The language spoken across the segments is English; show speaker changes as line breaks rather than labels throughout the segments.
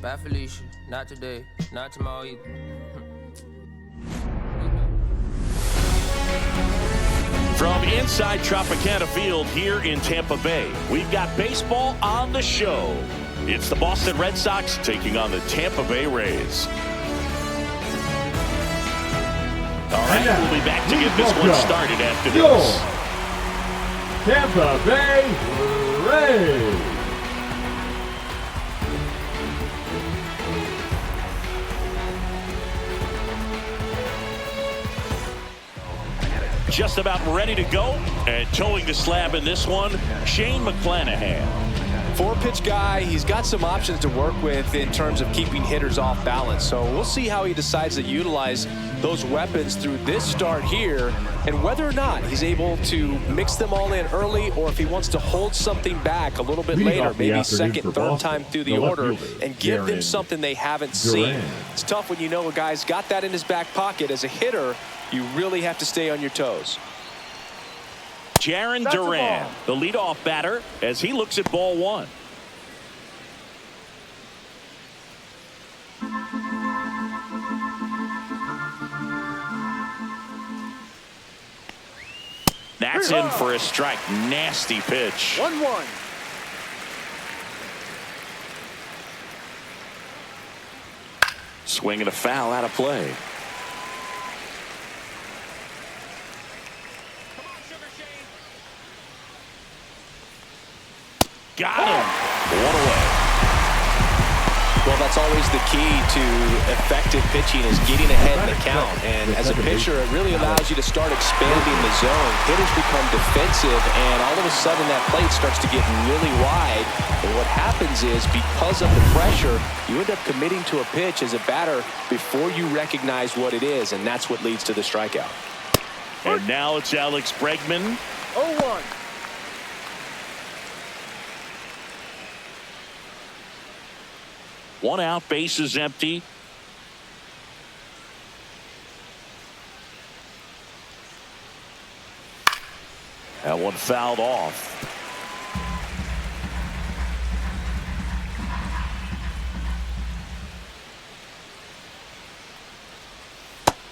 Bad Felicia, not today, not tomorrow either.
From inside Tropicana Field here in Tampa Bay, we've got baseball on the show. It's the Boston Red Sox taking on the Tampa Bay Rays. All right, we'll be back to get this one started after this.
Tampa Bay Rays.
Just about ready to go, and towing the slab in this one, Shane McClanahan.
Four-pitch guy. He's got some options to work with in terms of keeping hitters off balance. So we'll see how he decides to utilize those weapons through this start here, and whether or not he's able to mix them all in early, or if he wants to hold something back a little bit later, maybe second, third time through the order, and give them something they haven't seen. It's tough when you know a guy's got that in his back pocket. As a hitter, you really have to stay on your toes.
Jarren Duran, the leadoff batter, as he looks at ball one. That's in for a strike. Nasty pitch.
1-1.
Swing and a foul out of play. Got him. One away.
Well, that's always the key to effective pitching, is getting ahead in the count. And as a pitcher, it really allows you to start expanding the zone. Hitters become defensive, and all of a sudden that plate starts to get really wide. And what happens is, because of the pressure, you end up committing to a pitch as a batter before you recognize what it is, and that's what leads to the strikeout.
And now it's Alex Bregman.
0-1.
One out, bases empty. That one fouled off.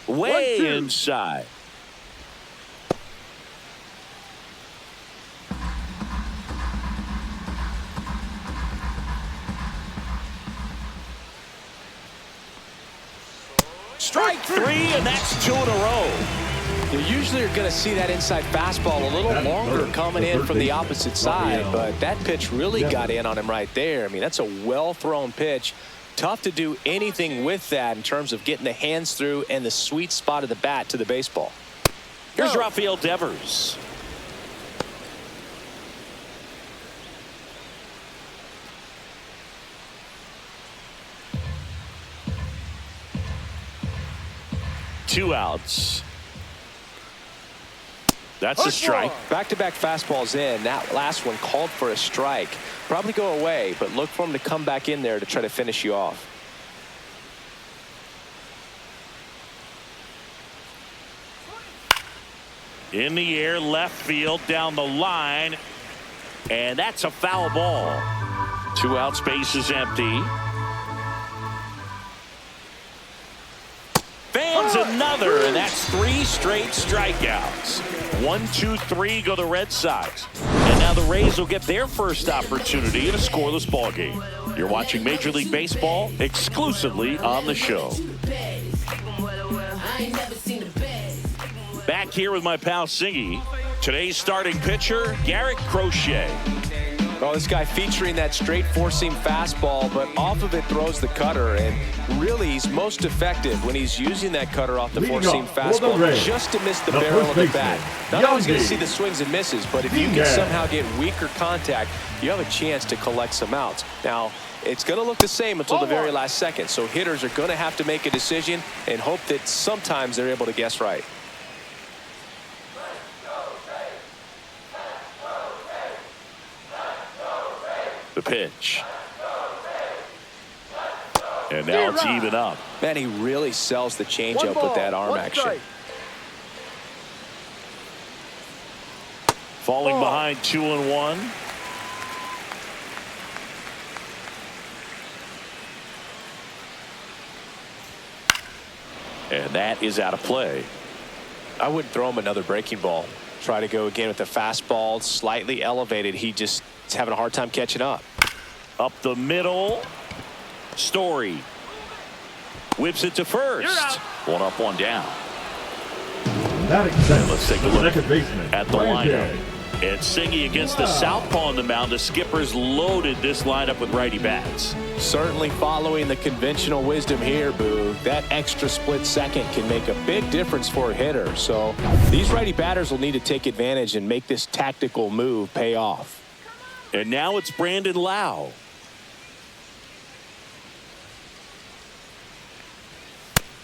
Way inside. Strike three, and that's two in a row.
You usually are going to see that inside fastball a little longer coming in from the opposite side, but that pitch really got in on him right there. I mean, that's a well-thrown pitch. Tough to do anything with that in terms of getting the hands through and the sweet spot of the bat to the baseball.
Here's Rafael Devers. Two outs. That's a strike.
Back-to-back fastballs in. That last one called for a strike. Probably go away, but look for him to come back in there to try to finish you off.
In the air, left field, down the line, and that's a foul ball. Two outs, base is empty. Fans another, and that's three straight strikeouts. 1, 2, 3 go the Red Sox. And now the Rays will get their first opportunity in a scoreless ball game. You're watching Major League Baseball exclusively on the show. Back here with my pal Singy. Today's starting pitcher, Garrett Crochet.
Well, this guy featuring that straight four-seam fastball, but off of it throws the cutter, and really he's most effective when he's using that cutter off the four-seam fastball just to miss the barrel of the bat. Not always going to see the swings and misses, but if you can somehow get weaker contact, you have a chance to collect some outs. Now, it's going to look the same until the very last second, so hitters are going to have to make a decision and hope that sometimes they're able to guess right.
The pitch. And now it's even up.
Man, he really sells the changeup with that arm action.
Falling behind 2-1. And that is out of play.
I wouldn't throw him another breaking ball. Try to go again with the fastball, slightly elevated. He just is having a hard time catching up.
Up the middle. Story whips it to first. One up, one down. Let's take a look at the lineup. And Singy against the southpaw on the mound. The Skippers loaded this lineup with righty bats.
Certainly following the conventional wisdom here, Boog. That extra split second can make a big difference for a hitter. So these righty batters will need to take advantage and make this tactical move pay off.
And now it's Brandon Lau.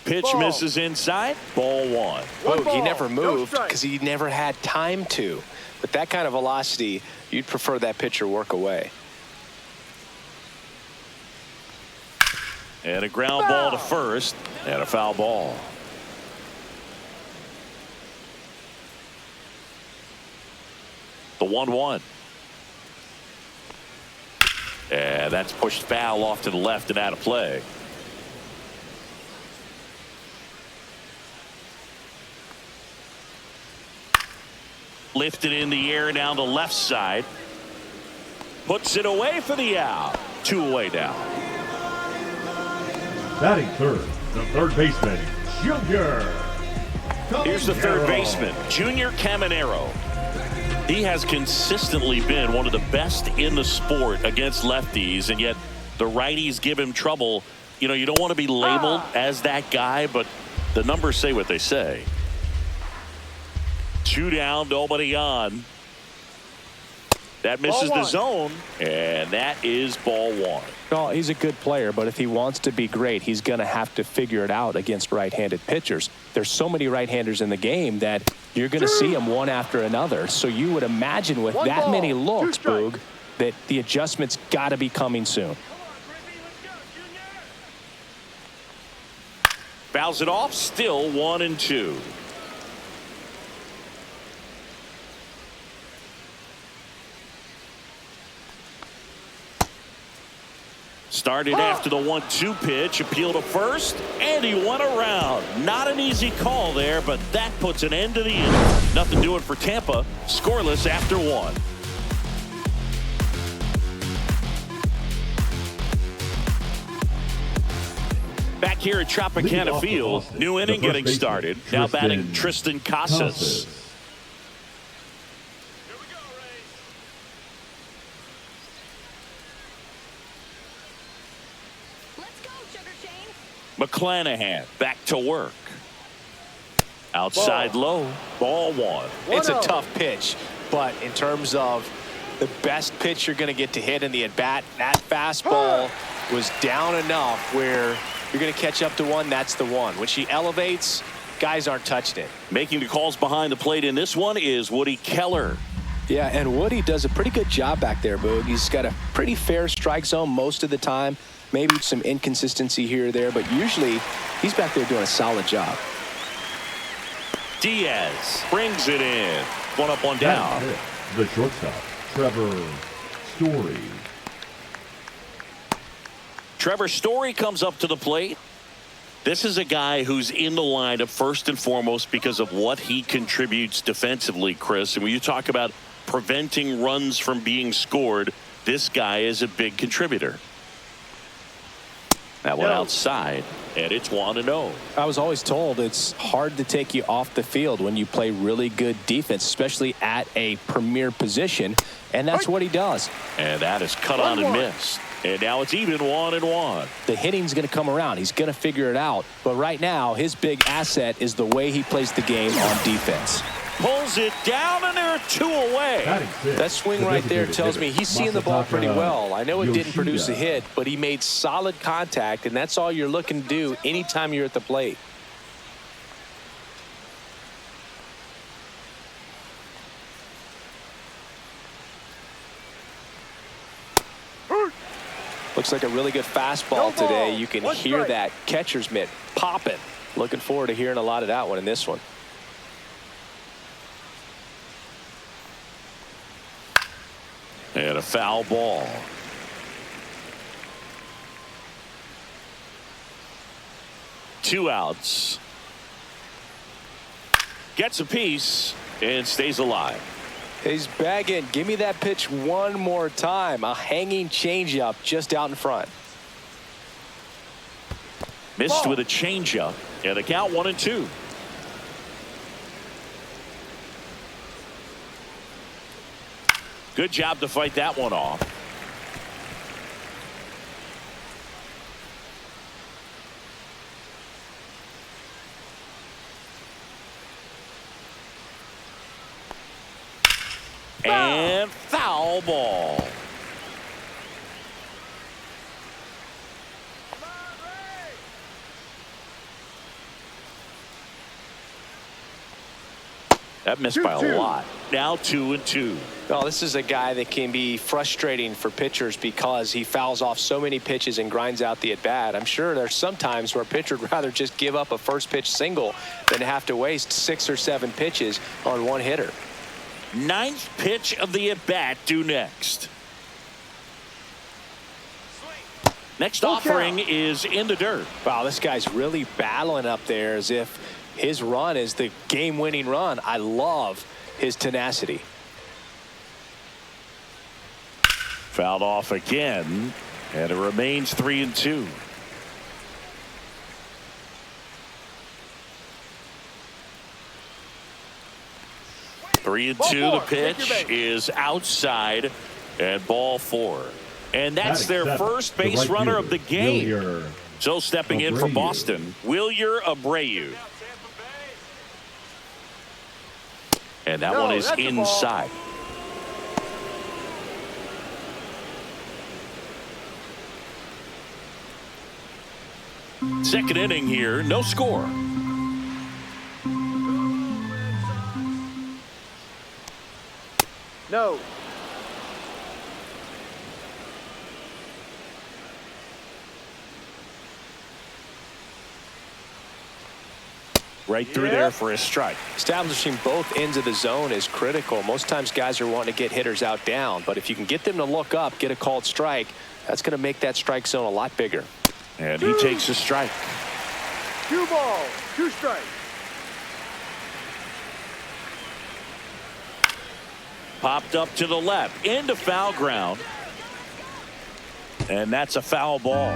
Pitch misses inside. Ball one.
Boog, he never moved because he never had time to. With that kind of velocity, you'd prefer that pitcher work away.
And a ground ball to first, and a foul ball. The 1-1. And that's pushed foul off to the left and out of play. Lifted in the air down the left side. Puts it away for the out. 2 away now.
Batting third, the third baseman, Junior.
Here's the third baseman, Junior Caminero. He has consistently been one of the best in the sport against lefties, and yet the righties give him trouble. You know, you don't want to be labeled as that guy, but the numbers say what they say. 2 down, nobody on. That misses the zone, and that is ball one.
Well, he's a good player, but if he wants to be great, he's going to have to figure it out against right-handed pitchers. There's so many right-handers in the game that you're going to see them one after another. So you would imagine with that many looks, Boog, that the adjustment's got to be coming soon.
Fouls it off, still 1-2. Started after the 1-2 pitch, appeal to first, and he went around. Not an easy call there, but that puts an end to the inning. Nothing doing for Tampa, scoreless after 1. Back here at Tropicana Field, new inning getting started. Now batting Tristan Casas. McClanahan back to work. Outside low, ball one.
It's a tough pitch, but in terms of the best pitch you're going to get to hit in the at-bat, that fastball was down enough where you're going to catch up to one. That's the one. When she elevates, guys aren't touching it.
Making the calls behind the plate in this one is Woody Keller.
Yeah, and Woody does a pretty good job back there, Boog. He's got a pretty fair strike zone most of the time. Maybe some inconsistency here or there, but usually he's back there doing a solid job.
Diaz brings it in. 1 up, 1 down.
The shortstop, Trevor Story.
Trevor Story comes up to the plate. This is a guy who's in the lineup first and foremost because of what he contributes defensively, Chris. And when you talk about preventing runs from being scored, this guy is a big contributor. That one outside, and it's 1-0.
I was always told it's hard to take you off the field when you play really good defense, especially at a premier position, and that's what he does.
And that is cut on and missed. And now it's even 1-1.
The hitting's going to come around. He's going to figure it out. But right now, his big asset is the way he plays the game on defense.
Pulls it down, and there are 2 away.
That swing right there tells me he's seeing the ball pretty well. I know it didn't produce a hit, but he made solid contact, and that's all you're looking to do anytime you're at the plate. Looks like a really good fastball today. You can hear that catcher's mitt popping. Looking forward to hearing a lot of that one in this one.
And a foul ball. Two outs. gets a piece and stays alive.
He's bagging. Give me that pitch one more time. A hanging changeup just out in front.
Missed with a changeup, and the count 1-2. Good job to fight that one off. And foul ball. That missed by a lot. Now 2-2.
Well, this is a guy that can be frustrating for pitchers because he fouls off so many pitches and grinds out the at-bat. I'm sure there's some times where a pitcher would rather just give up a first pitch single than have to waste 6 or 7 pitches on one hitter.
9th pitch of the at-bat due next. Next offering is in the dirt.
Wow, this guy's really battling up there as if his run is the game-winning run. I love his tenacity.
Fouled off again, and it remains 3-2. Three and two. The pitch is outside, and ball 4. And that's their first base runner of the game. So stepping in for Boston, Wilyer Abreu. And that one is inside. Second inning here, no score.
No.
Right through there for a strike.
Establishing both ends of the zone is critical. Most times guys are wanting to get hitters out down, but if you can get them to look up, get a called strike, that's going to make that strike zone a lot bigger.
And he takes a strike.
2 balls, 2 strikes.
Popped up to the left into foul ground. And that's a foul ball.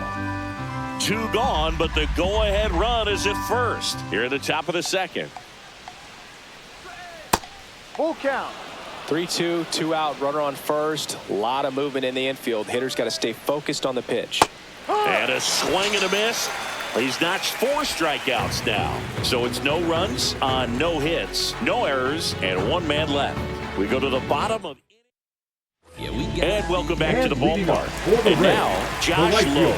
2 gone, but the go-ahead run is at first here at the top of the second.
Full count.
3-2, 2 out, runner on first. A lot of movement in the infield. Hitters got to stay focused on the pitch.
And a swing and a miss. He's notched 4 strikeouts now. So it's no runs on no hits, no errors, and 1 man left. We go to the bottom of. And welcome back to the ballpark. And now, Josh Lowe.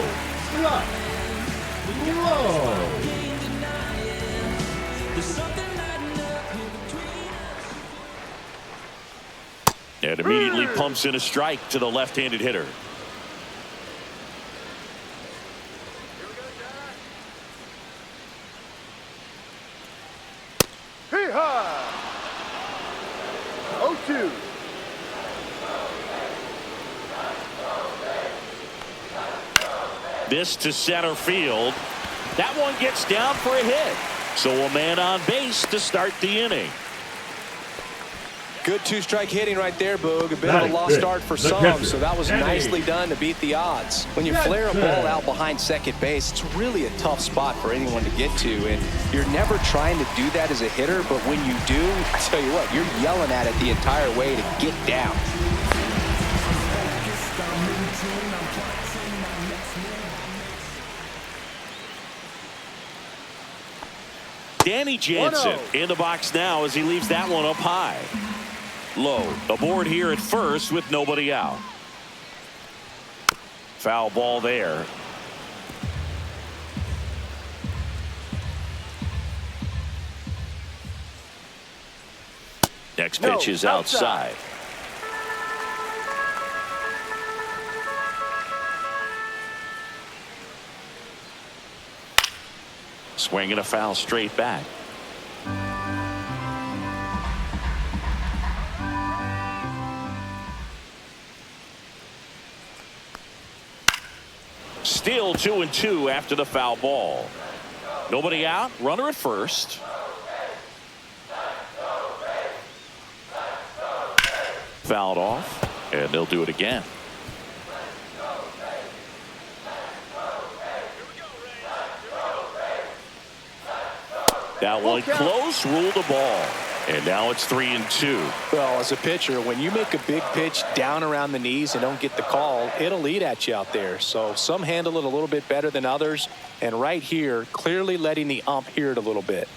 And immediately pumps in a strike to the left-handed hitter.
Hee-haw! 0-2.
This to center field. That one gets down for a hit. So a man on base to start the inning.
Good 2-strike hitting right there, Boog. A bit of a lost start for some, so that was nicely done to beat the odds. When you flare a ball out behind second base, it's really a tough spot for anyone to get to, and you're never trying to do that as a hitter, but when you do, I tell you what, you're yelling at it the entire way to get down.
Danny Jansen in the box now as he leaves that one up high. Low aboard here at first with nobody out. Foul ball there. Next pitch is outside. Swing and a foul straight back. Still 2-2 after the foul ball. Nobody out. Runner at first. fouled off, and they'll do it again. That one close, ruled the ball. And now it's 3-2.
Well, as a pitcher, when you make a big pitch down around the knees and don't get the call, it'll eat at you out there. So some handle it a little bit better than others. And right here, clearly letting the ump hear it a little bit.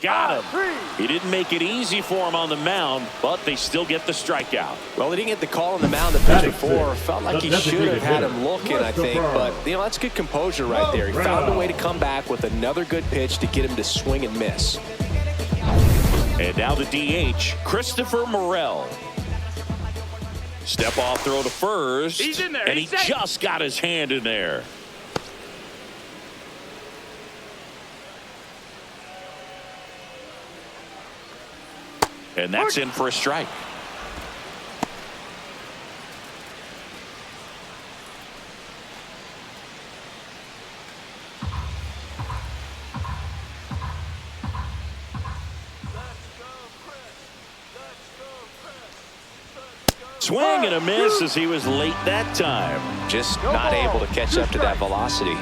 Got him. He didn't make it easy for him on the mound, but they still get the strikeout.
Well, he didn't get the call on the mound the pitch before. Felt like he should have had him looking, I think. But, you know, that's good composure right there. He found a way to come back with another good pitch to get him to swing and miss.
And now the DH, Christopher Morel. Step off throw to first.
He's in there.
And he just got his hand in there. And that's in for a strike. Swing and a miss as he was late that time.
Just not able to catch up to that velocity.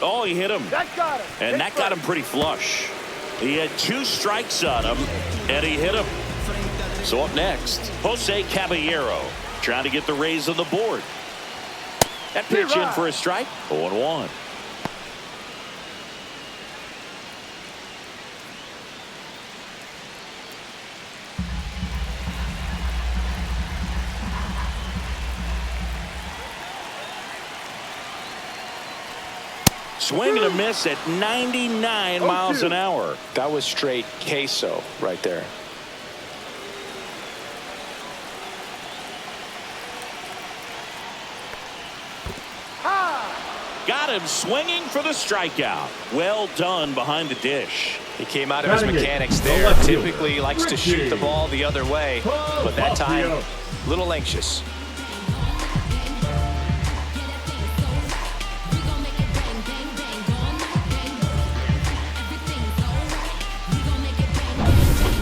Oh, he hit him.
That got him.
And that got him pretty flush. He had 2 strikes on him, and he hit him. So up next, Jose Caballero trying to get the Rays on the board. That pitch in for a strike. 0-1. Swing and a miss at 99 miles an hour.
That was straight queso right there.
Got him swinging for the strikeout. Well done behind the dish.
He came out of his mechanics there. Typically he likes to shoot the ball the other way, but that time a little anxious.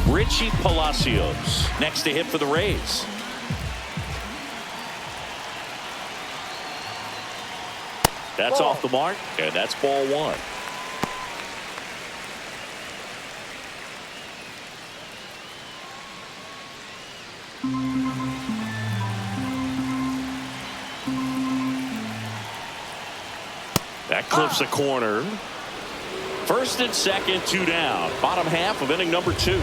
Richie Palacios next to hit for the Rays. That's off the mark, and that's ball 1. That clips a corner. First and second, 2 down. Bottom half of inning number 2.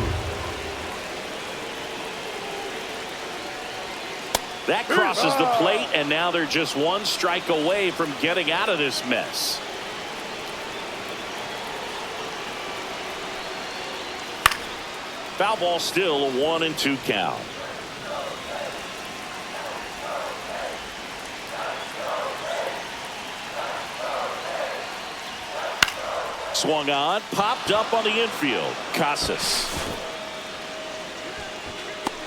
That crosses the plate, and now they're just 1 strike away from getting out of this mess. Foul ball still, a 1-2 count. Swung on, popped up on the infield. Casas.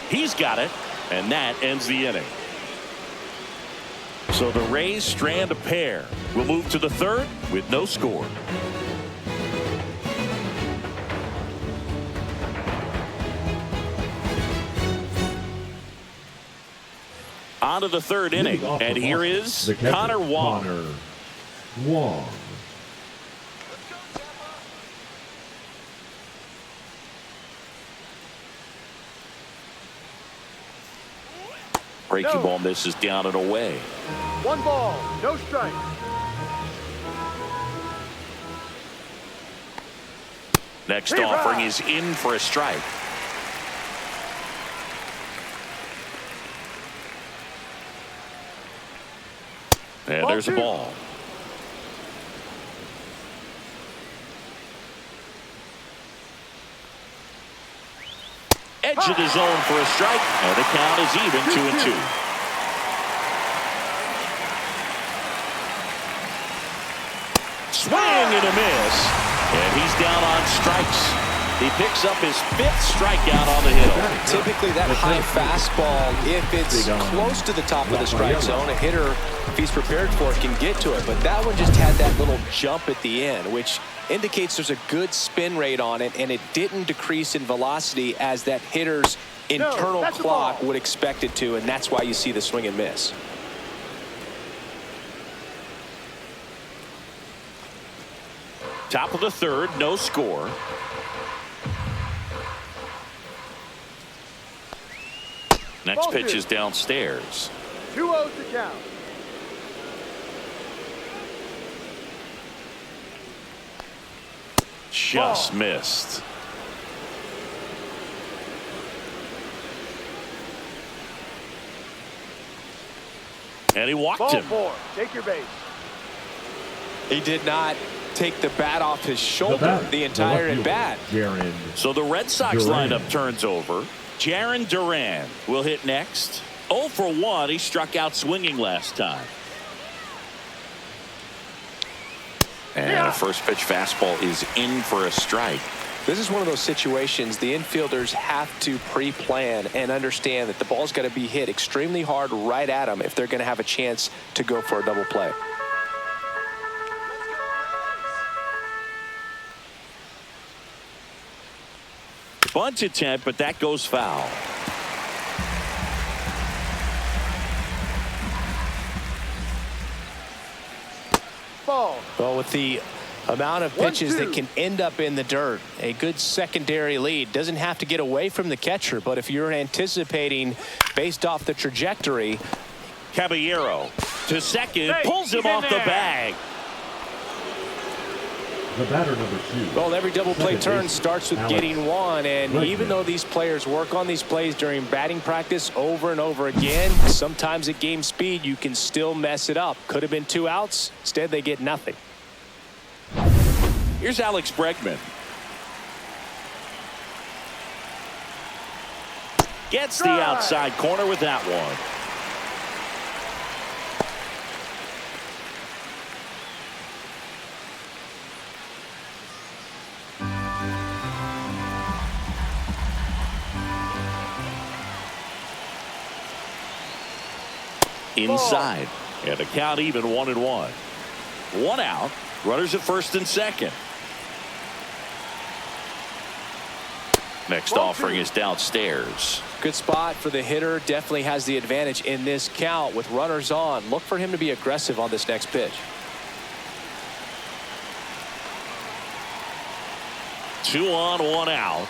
He's got it. And that ends the inning. So the Rays strand a pair. We'll move to the 3rd with no score. On to the 3rd inning. And here is Connor Wong. Breaking ball misses down and away.
1 ball, no strike.
Next offering is in for a strike. And there's a ball. Edge of the zone for a strike, and the count is even 2-2. Swing and a miss, and he's down on strikes. He picks up his 5th strikeout on the hill.
Typically that high fastball, if it's close to the top of the strike zone, a hitter, if he's prepared for it, can get to it. But that one just had that little jump at the end, which indicates there's a good spin rate on it, and it didn't decrease in velocity as that hitter's internal clock would expect it to, and that's why you see the swing and miss.
Top of the third, no score. Next pitch is downstairs.
2-0 to count.
Just missed. And he walked him.
Ball 4. Take your base.
He did not take the bat off his shoulder the entire at bat.
So the Red Sox lineup turns over. Jarren Duran will hit next. 0 for 1. He struck out swinging last time. And a first pitch fastball is in for a strike.
This is one of those situations the infielders have to pre-plan and understand that the ball's got to be hit extremely hard right at them if they're going to have a chance to go for a double play.
Bunt attempt, but that goes foul.
Ball.
Well, with the amount of pitches that can end up in the dirt, a good secondary lead doesn't have to get away from the catcher, but if you're anticipating based off the trajectory.
Caballero to second, pulls him off the bag.
The batter, number 2.
Well, every double play turn starts with getting one, and even though these players work on these plays during batting practice over and over again, sometimes at game speed you can still mess it up. Could have been 2 outs. Instead, they get nothing.
Here's Alex Bregman. Gets the outside corner with that one. Inside, and the count even 1-1. 1 out. Runners at first and second. Next offering is downstairs.
Good spot for the hitter. Definitely has the advantage in this count with runners on. Look for him to be aggressive on this next pitch.
2 on, 1 out.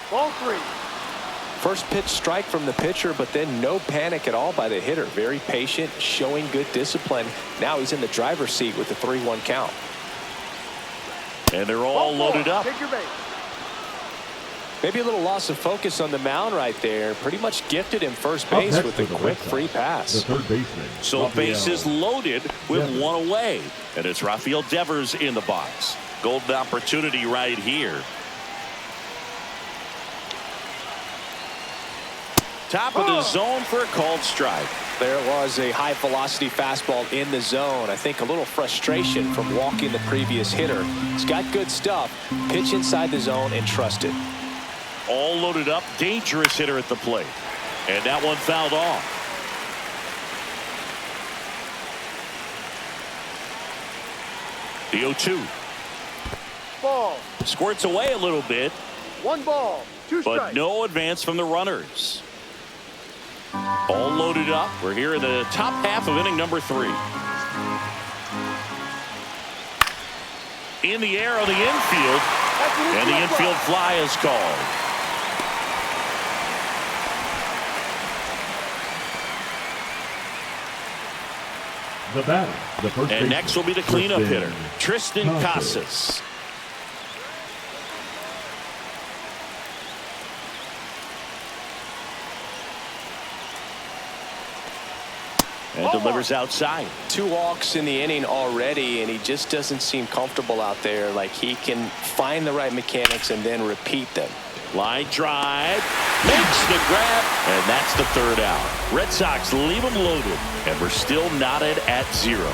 Ball 3.
First pitch strike from the pitcher, but then no panic at all by the hitter. Very patient, showing good discipline. Now he's in the driver's seat with the 3-1 count.
And they're all loaded up.
Take your base.
Maybe a little loss of focus on the mound right there. Pretty much gifted him first base with a quick free pass.
The third baseman.
So bases loaded with 1 away. And it's Rafael Devers in the box. Golden opportunity right here. Top of the zone for a called strike.
There was a high velocity fastball in the zone. I think a little frustration from walking the previous hitter. He's got good stuff. Pitch inside the zone and trust it.
All loaded up. Dangerous hitter at the plate. And that one fouled off. The 0-2.
Ball.
Squirts away a little bit.
1 ball. 2 strikes.
But no advance from the runners. All loaded up. We're here in the top half of inning number 3. In the air on the infield. And the infield fly is called.
The batter, the first
And next will be the cleanup hitter, Tristan
Casas.
Casas. And delivers outside.
2 walks in the inning already, and he just doesn't seem comfortable out there. Like he can find the right mechanics and then repeat them.
Line drive, makes the grab, and that's the 3rd out. Red Sox leave them loaded, and we're still knotted at 0.